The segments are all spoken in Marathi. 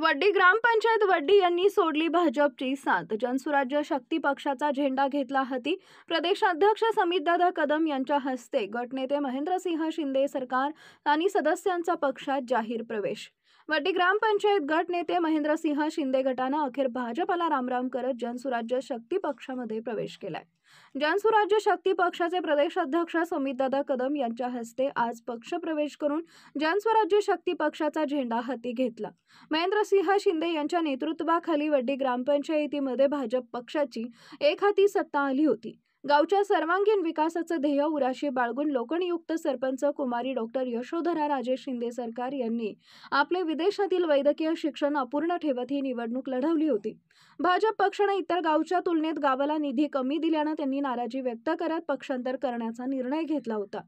वड्डी ग्रामपंचायत वड्डी यांनी सोडली भाजपची साथ। जनसुराज्य शक्ती पक्षाचा झेंडा घेतला हाती। प्रदेशाध्यक्ष समितदादा कदम यांच्या हस्ते गटनेते महेंद्रसिंह शिंदे सरकार आणि सदस्यांचा पक्षात जाहीर प्रवेश। वड्डी ग्रामपंचायत गट नेते महेंद्रसिंह शिंदे गटानं अखेर भाजपला रामराम करत जनसुराज्य शक्ती पक्षामध्ये प्रवेश केलाय। जनसुराज्य शक्ती पक्षाचे प्रदेशाध्यक्ष समितदादा कदम यांच्या हस्ते आज पक्ष प्रवेश करून जनस्वराज्य शक्ती पक्षाचा झेंडा हाती घेतला। महेंद्रसिंह शिंदे यांच्या नेतृत्वाखाली वड्डी ग्रामपंचायतीमध्ये भाजप पक्षाची एकहाती सत्ता आली होती। गावच्या सर्वांगीण विकासाचं ध्येय उराशी बाळगून लोकनियुक्त सरपंच कुमारी डॉक्टर यशोधरा राजे शिंदे सरकार यांनी आपले विदेशातील वैद्यकीय शिक्षण अपूर्ण ठेवत ही निवडणूक लढवली होती। भाजप पक्षाने इतर गावच्या तुलनेत गावाला निधी कमी दिल्यानं त्यांनी नाराजी व्यक्त करत पक्षांतर करण्याचा निर्णय घेतला होता।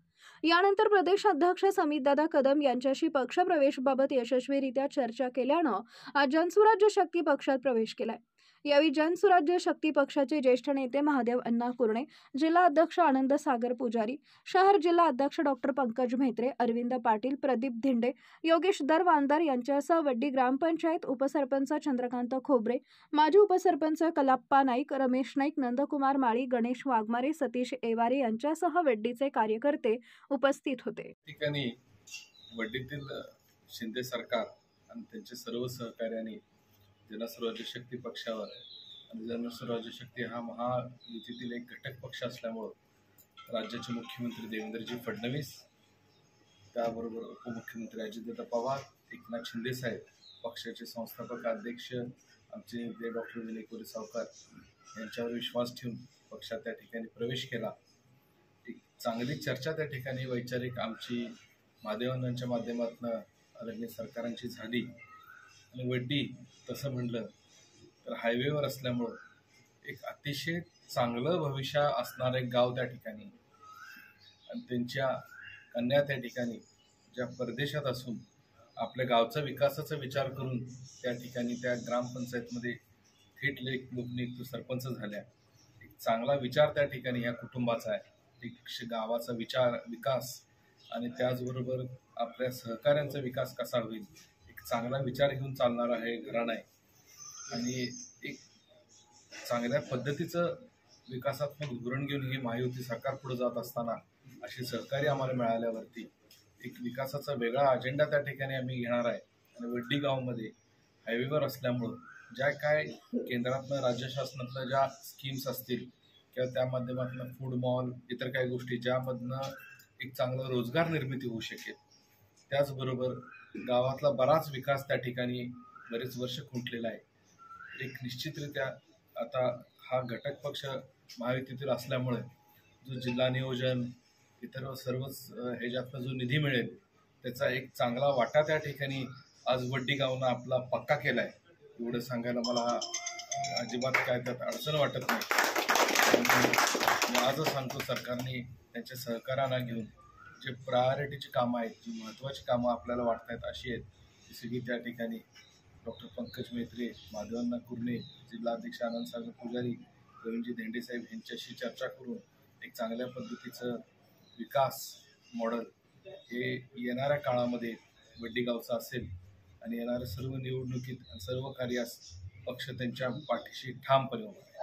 यानंतर प्रदेशाध्यक्ष समितदादा कदम यांच्याशी पक्षप्रवेशबाबत यशस्वीरित्या चर्चा केल्यानं आज जनसुराज्य शक्ती पक्षात प्रवेश केलाय। यावेळी जनसुराज्य शक्ती पक्षाचे ज्येष्ठ नेते महादेव अण्णा कुरणे, जिल्हा अध्यक्ष आनंद सागर पुजारी, शहर जिल्हा अध्यक्ष डॉक्टर पंकज म्हेत्रे, अरविंद पाटील, प्रदीप धिंडे, योगेश दरवांदर यांच्यासह वड्डी ग्रामपंचायत उपसरपंच चंद्रकांत खोबरे, माजी उपसरपंच कलाप्पा नाईक, रमेश नाईक, नंदकुमार माळी, गणेश वाघमारे, सतीश एवारे यांच्यासह वड्डीचे कार्यकर्ते उपस्थित होते। ठिकाणी वड्डीतील शिंदे सरकार आणि त्यांचे सर्व सहकार्यांनी जनसुराज्य शक्ती पक्षावर आणि जनसुराज्य शक्ती हा महायुतीतील एक घटक पक्ष असल्यामुळं राज्याचे मुख्यमंत्री देवेंद्रजी फडणवीस, त्याबरोबर उपमुख्यमंत्री अजितदादा पवार, एकनाथ शिंदे साहेब, पक्षाचे संस्थापक अध्यक्ष आमचे नेते डॉक्टर विनय कोरे सावकार यांच्यावर विश्वास ठेवून पक्षात त्या ठिकाणी प्रवेश केला। एक चांगली चर्चा त्या ठिकाणी वैचारिक आमची महादेवांच्या माध्यमातून आदरणीय सरकारांची झाली आणि वड्डी तसं म्हटलं तर हायवेवर असल्यामुळं एक अतिशय चांगलं भविष्य असणारं एक गाव त्या ठिकाणी आणि त्यांच्या कन्या त्या ठिकाणी ज्या परदेशात असून आपल्या गावचा विकासाचा विचार करून त्या ठिकाणी त्या ग्रामपंचायतमध्ये थेट लोकनियुक्त सरपंच झाल्या। एक चांगला विचार त्या ठिकाणी या कुटुंबाचा आहे। एक गावाचा विकास आणि त्याचबरोबर आपल्या सहकाऱ्यांचा विकास कसा होईल, चांगला विचार घेऊन चालणारा आहे घराणा आहे आणि एक चांगल्या पद्धतीचं विकासात्मक धोरण घेऊन ही महायुती सरकार पुढे जात असताना अशी सहकार्य आम्हाला मिळाल्यावरती एक विकासाचा वेगळा अजेंडा त्या ठिकाणी आम्ही घेणार आहे। आणि वड्डी गावमध्ये हायवेवर असल्यामुळं ज्या काय केंद्रातनं राज्य शासनातल्या ज्या स्कीम्स असतील किंवा त्या माध्यमातून फूड मॉल इतर काही गोष्टी ज्यामधनं एक चांगलं रोजगार निर्मिती होऊ शकेल, त्याचबरोबर गावातला बराच विकास त्या ठिकाणी बरेच वर्ष खुंटलेला आहे। एक निश्चितरित्या आता हा घटक पक्ष महायुतीतील असल्यामुळे जो जिल्हा नियोजन इतर सर्वच ह्याच्यातनं जो निधी मिळेल त्याचा एक चांगला वाटा त्या ठिकाणी आज वड्डी गावनं आपला पक्का केला आहे। एवढं सांगायला मला अजिबात काय त्यात अडचण वाटत नाही। मी आजच सांगतो सरकारने त्यांच्या सहकार्यांना घेऊन जे प्रायोरिटीची कामं आहेत, जी महत्त्वाची कामं आपल्याला वाटत आहेत अशी आहेत ती सगळी त्या ठिकाणी डॉक्टर पंकज म्हेत्रे, महादेवांना कुरणे, जिल्हा अध्यक्ष आनंद सागर पुजारी, रवींद्रजी धिंडे साहेब यांच्याशी चर्चा करून एक चांगल्या पद्धतीचं विकास मॉडेल हे येणाऱ्या काळामध्ये वड्डी गावचं असेल आणि येणाऱ्या सर्व निवडणुकीत सर्व कार्यास पक्ष त्यांच्या पाठीशी ठामपणे उभा आहे।